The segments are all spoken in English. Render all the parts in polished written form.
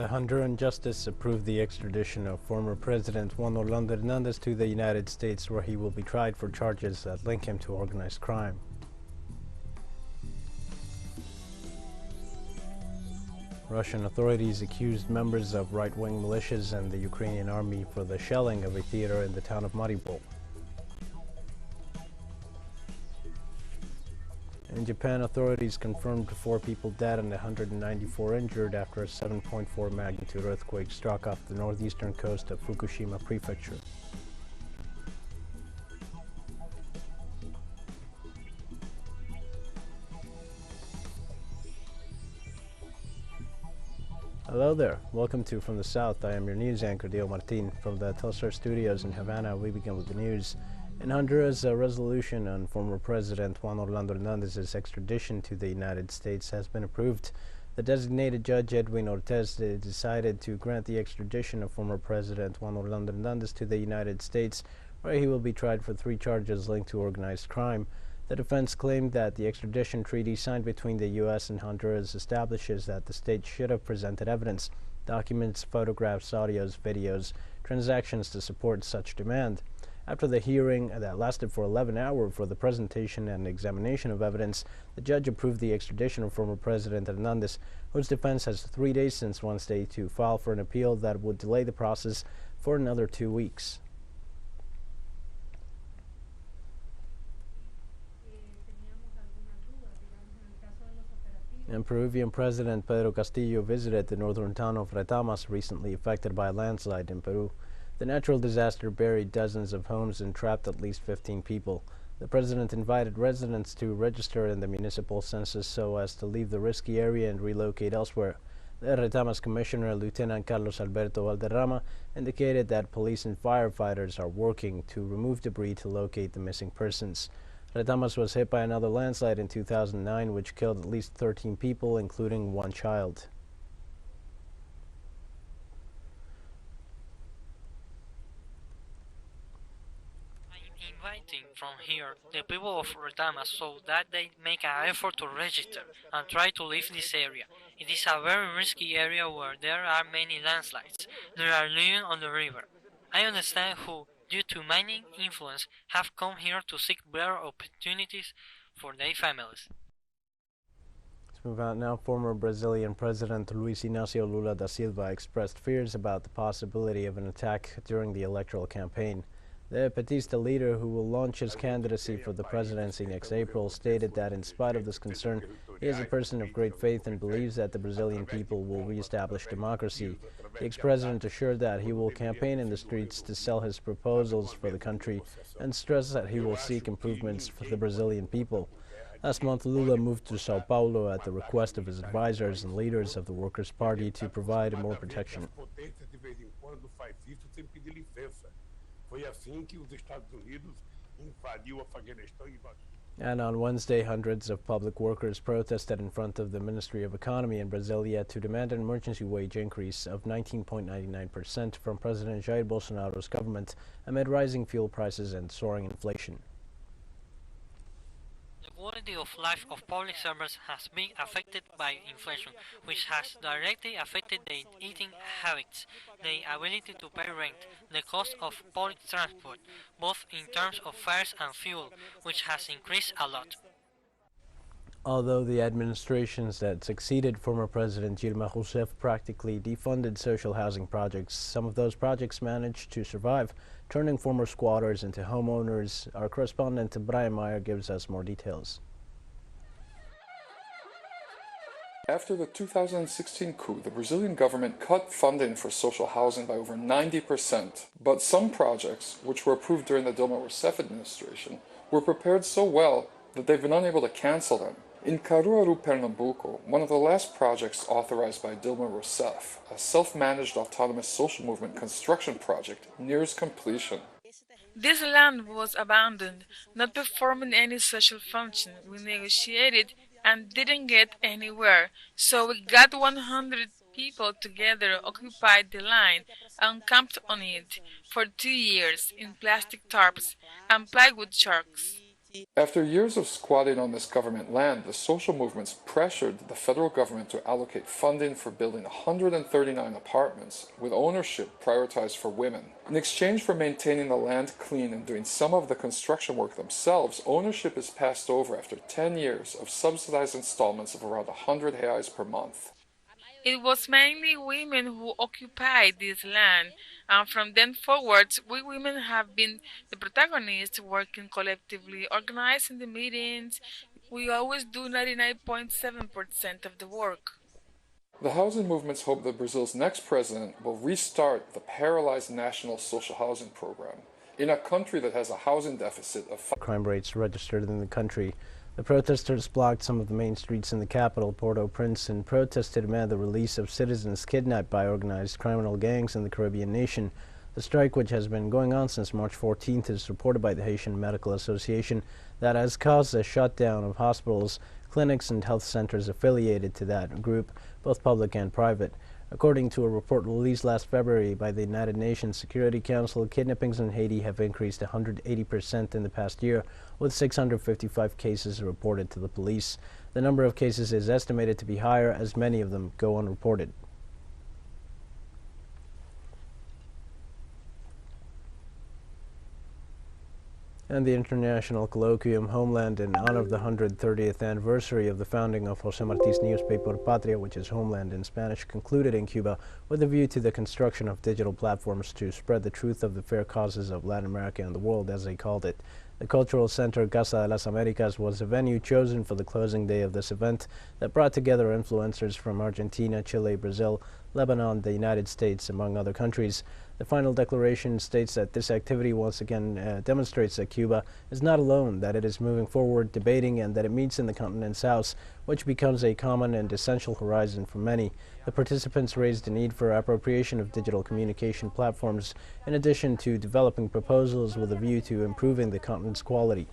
The Honduran justice approved the extradition of former President Juan Orlando Hernandez to the United States, where he will be tried for charges that link him to organized crime. Russian authorities accused members of right-wing militias and the Ukrainian army for the shelling of a theater in the town of Mariupol. In Japan, authorities confirmed 4 people dead and 194 injured after a 7.4 magnitude earthquake struck off the northeastern coast of Fukushima Prefecture. Hello there, welcome to From the South. I am your news anchor, Dio Martin. From the Telstar studios in Havana, we begin with the news. In Honduras, a resolution on former President Juan Orlando Hernandez's extradition to the United States has been approved. The designated judge, Edwin Ortiz, decided to grant the extradition of former President Juan Orlando Hernandez to the United States, where he will be tried for 3 charges linked to organized crime. The defense claimed that the extradition treaty signed between the U.S. and Honduras establishes that the state should have presented evidence, documents, photographs, audios, videos, transactions to support such demand. After the hearing that lasted for 11 hours for the presentation and examination of evidence, the judge approved the extradition of former President Hernandez, whose defense has 3 days since Wednesday to file for an appeal that would delay the process for another 2 weeks. And Peruvian President Pedro Castillo visited the northern town of Retamas, recently affected by a landslide in Peru. The natural disaster buried dozens of homes and trapped at least 15 people. The president invited residents to register in the municipal census so as to leave the risky area and relocate elsewhere. The Retamas Commissioner, Lieutenant Carlos Alberto Valderrama, indicated that police and firefighters are working to remove debris to locate the missing persons. Retamas was hit by another landslide in 2009, which killed at least 13 people, including 1 child. Inviting from here the people of Retamas so that they make an effort to register and try to leave this area. It is a very risky area where there are many landslides. They are living on the river. I understand who, due to mining influence, have come here to seek better opportunities for their families. Let's move on now. Former Brazilian President Luiz Inácio Lula da Silva expressed fears about the possibility of an attack during the electoral campaign. The Petista leader, who will launch his candidacy for the presidency next April, stated that in spite of this concern, he is a person of great faith and believes that the Brazilian people will re-establish democracy. The ex-president assured that he will campaign in the streets to sell his proposals for the country and stressed that he will seek improvements for the Brazilian people. Last month, Lula moved to Sao Paulo at the request of his advisors and leaders of the Workers' Party to provide more protection. And on Wednesday, hundreds of public workers protested in front of the Ministry of Economy in Brasilia to demand an emergency wage increase of 19.99% from President Jair Bolsonaro's government amid rising fuel prices and soaring inflation. The quality of life of public servants has been affected by inflation, which has directly affected their eating habits, their ability to pay rent, the cost of public transport, both in terms of fares and fuel, which has increased a lot. Although the administrations that succeeded former President Dilma Rousseff practically defunded social housing projects, some of those projects managed to survive, turning former squatters into homeowners. Our correspondent Brian Meyer gives us more details. After the 2016 coup, the Brazilian government cut funding for social housing by over 90%. But some projects, which were approved during the Dilma Rousseff administration, were prepared so well that they've been unable to cancel them. In Caruaru, Pernambuco, one of the last projects authorized by Dilma Rousseff, a self-managed autonomous social movement construction project, nears completion. This land was abandoned, not performing any social function. We negotiated and didn't get anywhere, so we got 100 people together, occupied the land, and camped on it for 2 years in plastic tarps and plywood sharks. After years of squatting on this government land, the social movements pressured the federal government to allocate funding for building 139 apartments, with ownership prioritized for women. In exchange for maintaining the land clean and doing some of the construction work themselves, ownership is passed over after 10 years of subsidized installments of around 100 reais per month. It was mainly women who occupied this land, and from then forwards, we women have been the protagonists, working collectively, organizing the meetings. We always do 99.7% of the work. The housing movements hope that Brazil's next president will restart the paralyzed national social housing program in a country that has a housing deficit of crime rates registered in the country. The protesters blocked some of the main streets in the capital, Port-au-Prince, in protest to demand the release of citizens kidnapped by organized criminal gangs in the Caribbean nation. The strike, which has been going on since March 14th, is reported by the Haitian Medical Association that has caused a shutdown of hospitals, clinics, and health centers affiliated to that group, both public and private. According to a report released last February by the United Nations Security Council, kidnappings in Haiti have increased 180% in the past year, with 655 cases reported to the police. The number of cases is estimated to be higher, as many of them go unreported. And the International Colloquium Homeland, in honor of the 130th anniversary of the founding of José Martí's newspaper Patria, which is Homeland in Spanish, concluded in Cuba with a view to the construction of digital platforms to spread the truth of the fair causes of Latin America and the world, as they called it. The cultural center Casa de las Americas was the venue chosen for the closing day of this event that brought together influencers from Argentina, Chile, Brazil, Lebanon, the United States, among other countries. The final declaration states that this activity once again demonstrates that Cuba is not alone, that it is moving forward, debating, and that it meets in the continent's house, which becomes a common and essential horizon for many. The participants raised the need for appropriation of digital communication platforms, in addition to developing proposals with a view to improving the continent's quality.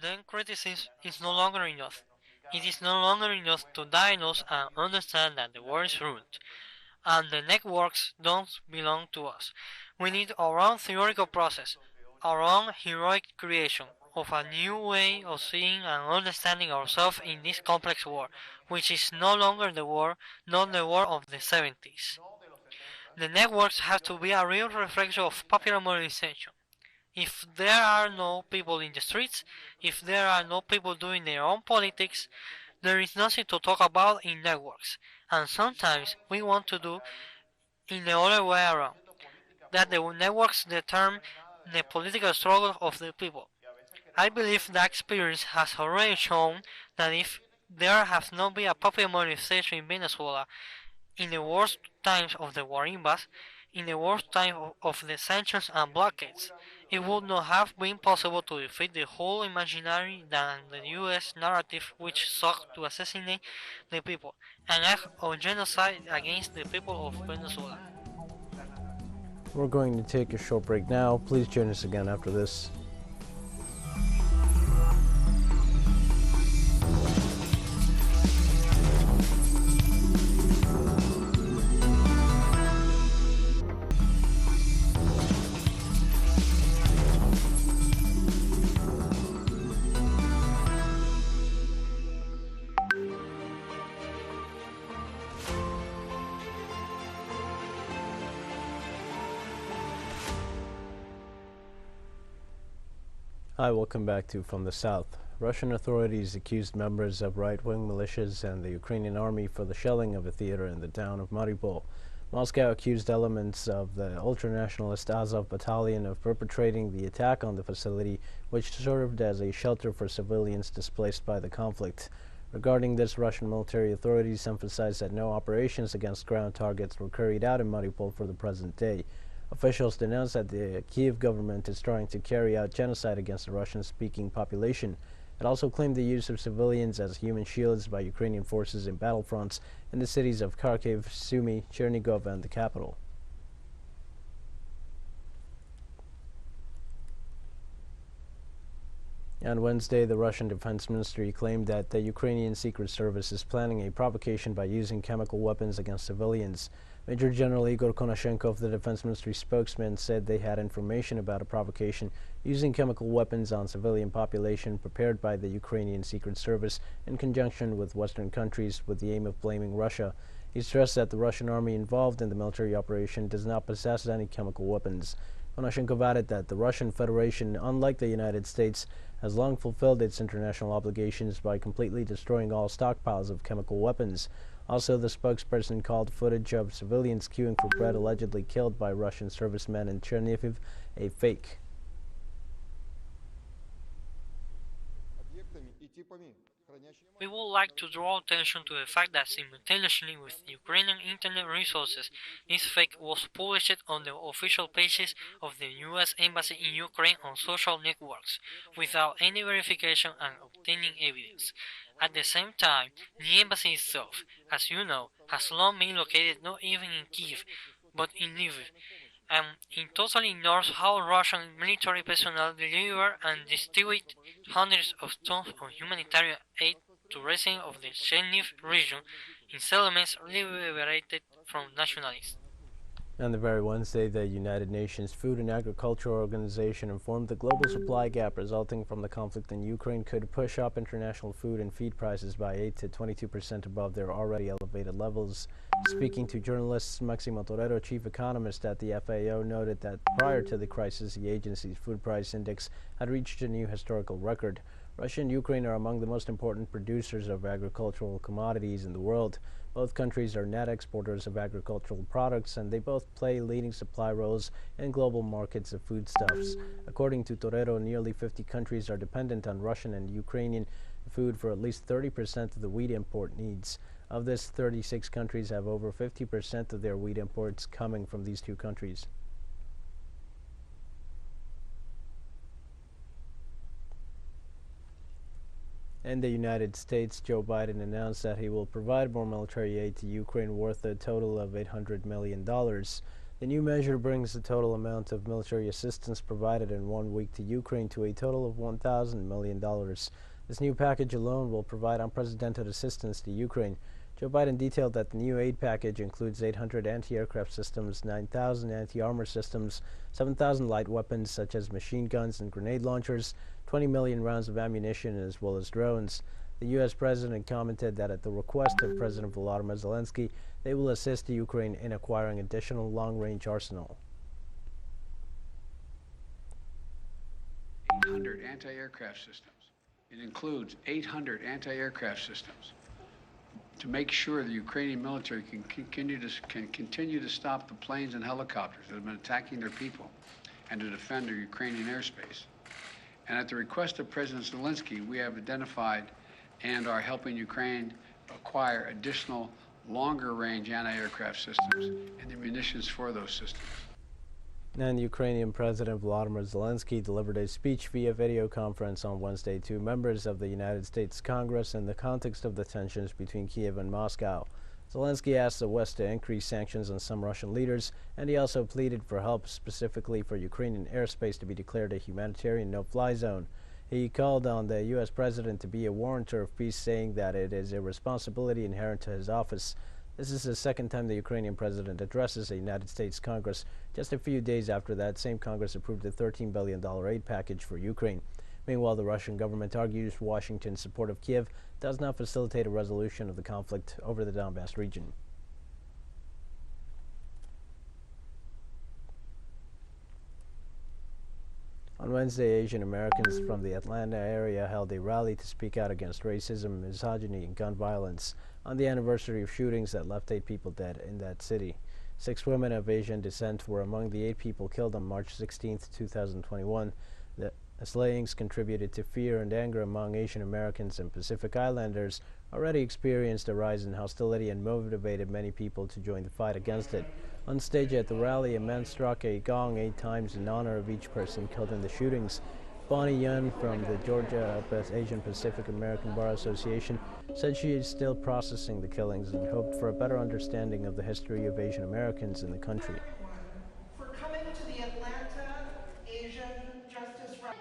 Then criticism is no longer enough. It is no longer enough to diagnose and understand that the world is ruined, and the networks don't belong to us. We need our own theoretical process, our own heroic creation of a new way of seeing and understanding ourselves in this complex world, which is no longer the world, not the world of the 70s. The networks have to be a real reflection of popular mobilization. If there are no people in the streets, if there are no people doing their own politics, there is nothing to talk about in networks. And sometimes we want to do in the other way around, that the networks determine the political struggle of the people. I believe that experience has already shown that if there has not been a popular mobilization in Venezuela in the worst times of the guarimbas, in the worst time of the sanctions and blockades, it would not have been possible to defeat the whole imaginary than the US narrative which sought to assassinate the people, an act of genocide against the people of Venezuela. We're going to take a short break now. Please join us again after this. Hi, welcome back to From the South. Russian authorities accused members of right-wing militias and the Ukrainian army for the shelling of a theater in the town of Mariupol. Moscow accused elements of the ultranationalist Azov battalion of perpetrating the attack on the facility, which served as a shelter for civilians displaced by the conflict. Regarding this, Russian military authorities emphasized that no operations against ground targets were carried out in Mariupol for the present day. Officials denounced that the Kiev government is trying to carry out genocide against the Russian-speaking population. It also claimed the use of civilians as human shields by Ukrainian forces in battlefronts in the cities of Kharkiv, Sumy, Chernigov, and the capital. On Wednesday, the Russian Defense Ministry claimed that the Ukrainian Secret Service is planning a provocation by using chemical weapons against civilians. Major General Igor Konashenkov, the Defense Ministry spokesman, said they had information about a provocation using chemical weapons on civilian population prepared by the Ukrainian Secret Service in conjunction with Western countries with the aim of blaming Russia. He stressed that the Russian army involved in the military operation does not possess any chemical weapons. Konashenkov added that the Russian Federation, unlike the United States, has long fulfilled its international obligations by completely destroying all stockpiles of chemical weapons. Also, the spokesperson called footage of civilians queuing for bread allegedly killed by Russian servicemen in Chernihiv a fake. We would like to draw attention to the fact that simultaneously with Ukrainian internet resources, this fake was published on the official pages of the US Embassy in Ukraine on social networks, without any verification and obtaining evidence. At the same time, the embassy itself, as you know, has long been located not even in Kiev, but in Lviv, and it totally ignores how Russian military personnel deliver and distribute hundreds of tons of humanitarian aid to residents of the Chernihiv region in settlements liberated from nationalists. On the very Wednesday, the United Nations Food and Agriculture Organization informed the global supply gap resulting from the conflict in Ukraine could push up international food and feed prices by 8 to 22% above their already elevated levels. Speaking to journalists, Maximo Torero, chief economist at the FAO, noted that prior to the crisis, the agency's food price index had reached a new historical record. Russia and Ukraine are among the most important producers of agricultural commodities in the world. Both countries are net exporters of agricultural products, and they both play leading supply roles in global markets of foodstuffs. According to Torero, nearly 50 countries are dependent on Russian and Ukrainian food for at least 30% of the wheat import needs. Of this, 36 countries have over 50% of their wheat imports coming from these two countries. In the United States, Joe Biden announced that he will provide more military aid to Ukraine worth a total of $800 million. The new measure brings the total amount of military assistance provided in 1 week to Ukraine to a total of $1,000 million. This new package alone will provide unprecedented assistance to Ukraine. Joe Biden detailed that the new aid package includes 800 anti-aircraft systems, 9,000 anti-armor systems, 7,000 light weapons such as machine guns and grenade launchers, 20 million rounds of ammunition, as well as drones. The U.S. president commented that at the request of President Volodymyr Zelensky, they will assist Ukraine in acquiring additional long-range arsenal. 800 anti-aircraft systems. It includes 800 anti-aircraft systems to make sure the Ukrainian military can continue to stop the planes and helicopters that have been attacking their people and to defend their Ukrainian airspace. And at the request of President Zelensky, we have identified and are helping Ukraine acquire additional longer-range anti-aircraft systems and the munitions for those systems. And Ukrainian President Volodymyr Zelensky delivered a speech via video conference on Wednesday to members of the United States Congress in the context of the tensions between Kiev and Moscow. Zelensky asked the West to increase sanctions on some Russian leaders, and he also pleaded for help specifically for Ukrainian airspace to be declared a humanitarian no-fly zone. He called on the U.S. president to be a warrantor of peace, saying that it is a responsibility inherent to his office. This is the second time the Ukrainian president addresses the United States Congress, just a few days after that same Congress approved a $13 billion aid package for Ukraine. Meanwhile, the Russian government argues Washington's support of Kiev does not facilitate a resolution of the conflict over the Donbass region. On Wednesday, Asian Americans from the Atlanta area held a rally to speak out against racism, misogyny, and gun violence on the anniversary of shootings that left 8 people dead in that city. 6 women of Asian descent were among the 8 people killed on March 16, 2021. The slayings contributed to fear and anger among Asian Americans, and Pacific Islanders already experienced a rise in hostility and motivated many people to join the fight against it. On stage at the rally, a man struck a gong 8 times in honor of each person killed in the shootings. Bonnie Yun from the Georgia Asian Pacific American Bar Association said she is still processing the killings and hoped for a better understanding of the history of Asian Americans in the country. For coming to the Atlanta Asian Justice Rally.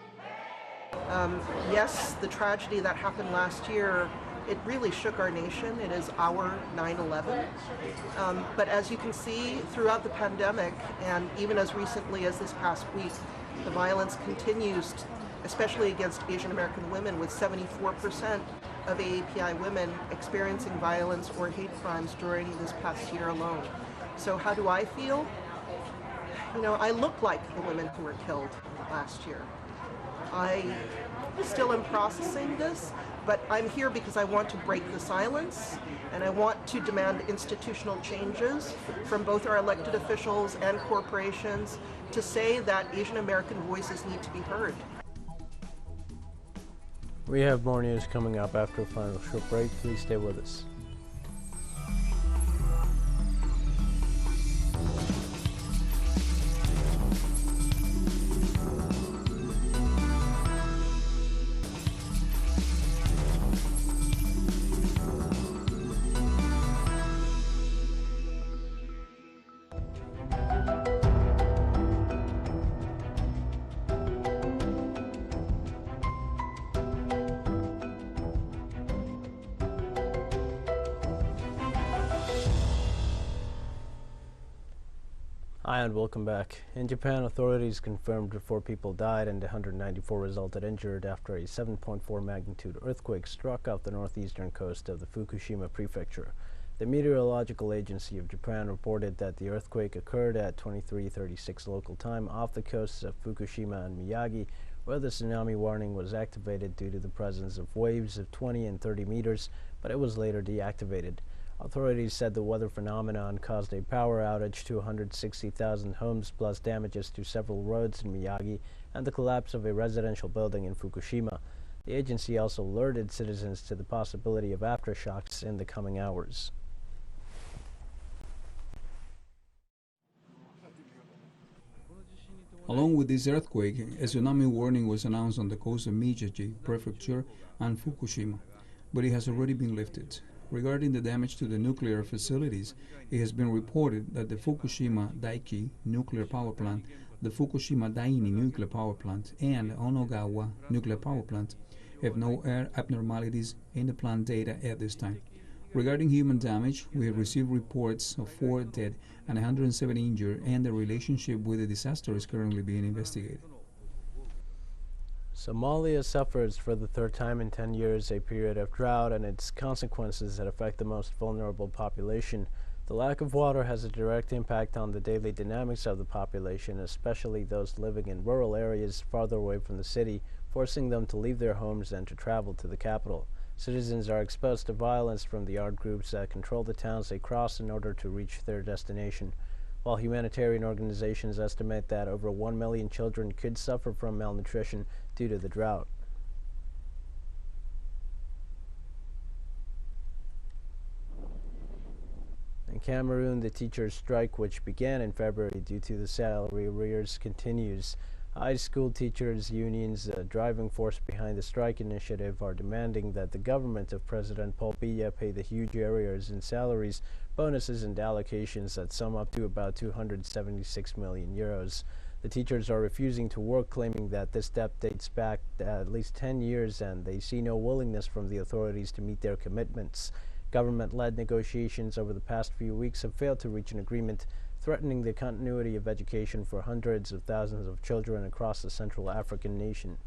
Yes, the tragedy that happened last year, it really shook our nation. It is our 9/11. But as you can see, throughout the pandemic, and even as recently as this past week, the violence continues, especially against Asian American women, with 74% of AAPI women experiencing violence or hate crimes during this past year alone. So how do I feel? You know, I look like the women who were killed last year. I still am processing this, but I'm here because I want to break the silence, and I want to demand institutional changes from both our elected officials and corporations to say that Asian American voices need to be heard. We have more news coming up after a final short break. Please stay with us. Hi and welcome back. In Japan, authorities confirmed 4 people died and 194 resulted injured after a 7.4 magnitude earthquake struck off the northeastern coast of the Fukushima prefecture. The Meteorological Agency of Japan reported that the earthquake occurred at 23:36 local time off the coasts of Fukushima and Miyagi, where the tsunami warning was activated due to the presence of waves of 20 and 30 meters, but it was later deactivated. Authorities said the weather phenomenon caused a power outage to 160,000 homes plus damages to several roads in Miyagi and the collapse of a residential building in Fukushima. The agency also alerted citizens to the possibility of aftershocks in the coming hours. Along with this earthquake, a tsunami warning was announced on the coast of Miyagi Prefecture and Fukushima, but it has already been lifted. Regarding the damage to the nuclear facilities, it has been reported that the Fukushima Daiichi nuclear power plant, the Fukushima Daini nuclear power plant, and Onogawa nuclear power plant have no air abnormalities in the plant data at this time. Regarding human damage, we have received reports of 4 dead and 170 injured, and the relationship with the disaster is currently being investigated. Somalia suffers for the 3rd time in 10 years a period of drought and its consequences that affect the most vulnerable population. The lack of water has a direct impact on the daily dynamics of the population, especially those living in rural areas farther away from the city, forcing them to leave their homes and to travel to the capital. Citizens are exposed to violence from the armed groups that control the towns they cross in order to reach their destination. While humanitarian organizations estimate that over 1 million children could suffer from malnutrition due to the drought. In Cameroon, the teachers' strike, which began in February due to the salary arrears, continues. High school teachers' unions, the driving force behind the strike initiative, are demanding that the government of President Paul Biya pay the huge arrears in salaries, bonuses, and allocations that sum up to about 276 million euros. The teachers are refusing to work, claiming that this debt dates back at least 10 years and they see no willingness from the authorities to meet their commitments. Government-led negotiations over the past few weeks have failed to reach an agreement, threatening the continuity of education for hundreds of thousands of children across the Central African nation.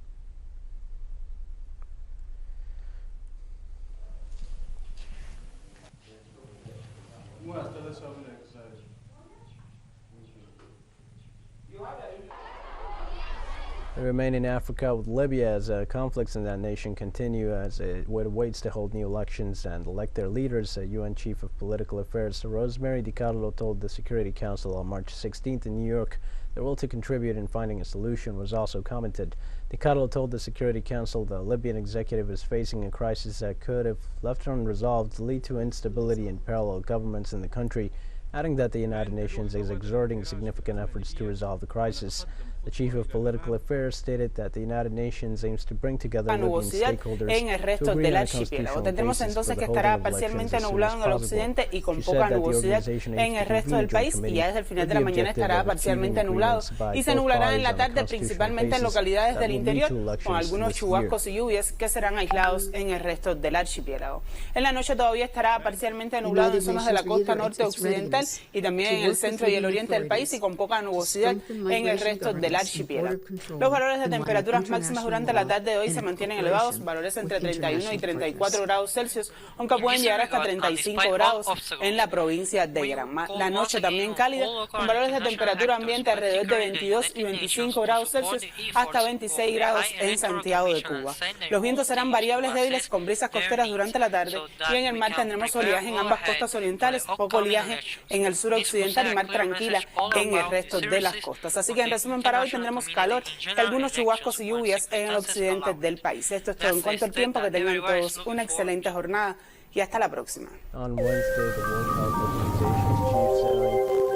We remain in Africa with Libya as conflicts in that nation continue as it waits to hold new elections and elect their leaders. UN Chief of Political Affairs Rosemary DiCarlo told the Security Council on March 16th in New York their will to contribute in finding a solution was also commented. DiCarlo told the Security Council the Libyan executive is facing a crisis that could, if left unresolved, lead to instability and parallel governments in the country, adding that the United Nations is exerting significant efforts to resolve the crisis. The chief of political affairs stated that the United Nations aims to bring together Libyan nubosidad stakeholders en el to resto agree del on a archipiélago. constitutional Tendremos basis for entonces the que holding estará of elections parcialmente as soon nublado as en el possible. occidente y con She poca said that the nubosidad organization en aims el to resto convene del a joint país y committee ya desde el final with de the la mañana objective estará of achieving parcialmente nublado agreements by y se both nublará en parties la on a tarde constitutional principalmente en basis localidades that del will lead interior to con elections algunos this year. chubascos y lluvias que serán aislados en el resto del archipiélago. En la noche todavía estará parcialmente nublado en zonas de la costa norte occidental y también en el centro y el oriente del país y con poca nubosidad en el resto del archipiélago. Los valores de temperaturas máximas durante la tarde de hoy se mantienen elevados, valores entre 31 y 34 grados Celsius, aunque pueden llegar hasta 35 grados en la provincia de Granma. La noche también cálida, con valores de temperatura ambiente alrededor de 22 y 25 grados Celsius hasta 26 grados en Santiago de Cuba. Los vientos serán variables débiles con brisas costeras durante la tarde y en el mar tendremos oleaje en ambas costas orientales, poco oleaje en el sur occidental y mar tranquila en el resto de las costas. Así que en resumen para hoy tendremos calor y algunos chubascos y lluvias en el occidente del país. Esto es todo en cuanto al tiempo. Que tengan todos una excelente jornada y hasta la próxima. On Wednesday, the World Health Organization's chief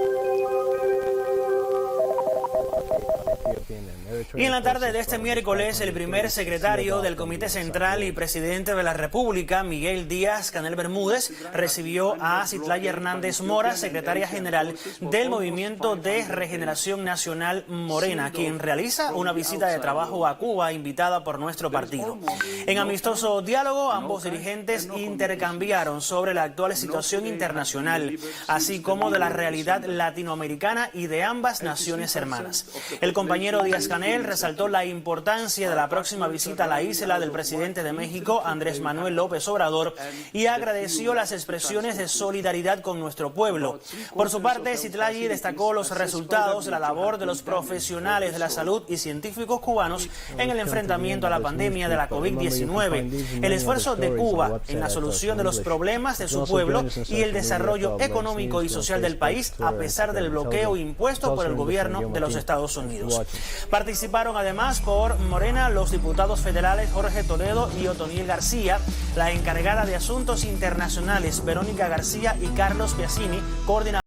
Y en la tarde de este miércoles, el primer secretario del Comité Central y presidente de la República, Miguel Díaz-Canel Bermúdez, recibió a Citlali Hernandez Mora, secretaria general del Movimiento de Regeneración Nacional Morena, quien realiza una visita de trabajo a Cuba invitada por nuestro partido. En amistoso diálogo, ambos dirigentes intercambiaron sobre la actual situación internacional, así como de la realidad latinoamericana y de ambas naciones hermanas. El compañero Díaz-Canel resaltó la importancia de la próxima visita a la isla del presidente de México, Andrés Manuel López Obrador, y agradeció las expresiones de solidaridad con nuestro pueblo. Por su parte, Citlali destacó los resultados de la labor de los profesionales de la salud y científicos cubanos en el enfrentamiento a la pandemia de la COVID-19, el esfuerzo de Cuba en la solución de los problemas de su pueblo y el desarrollo económico y social del país a pesar del bloqueo impuesto por el gobierno de los Estados Unidos. Participaron además por Morena los diputados federales Jorge Toledo y Otoniel García, la encargada de Asuntos Internacionales Verónica García y Carlos Piacini, coordinador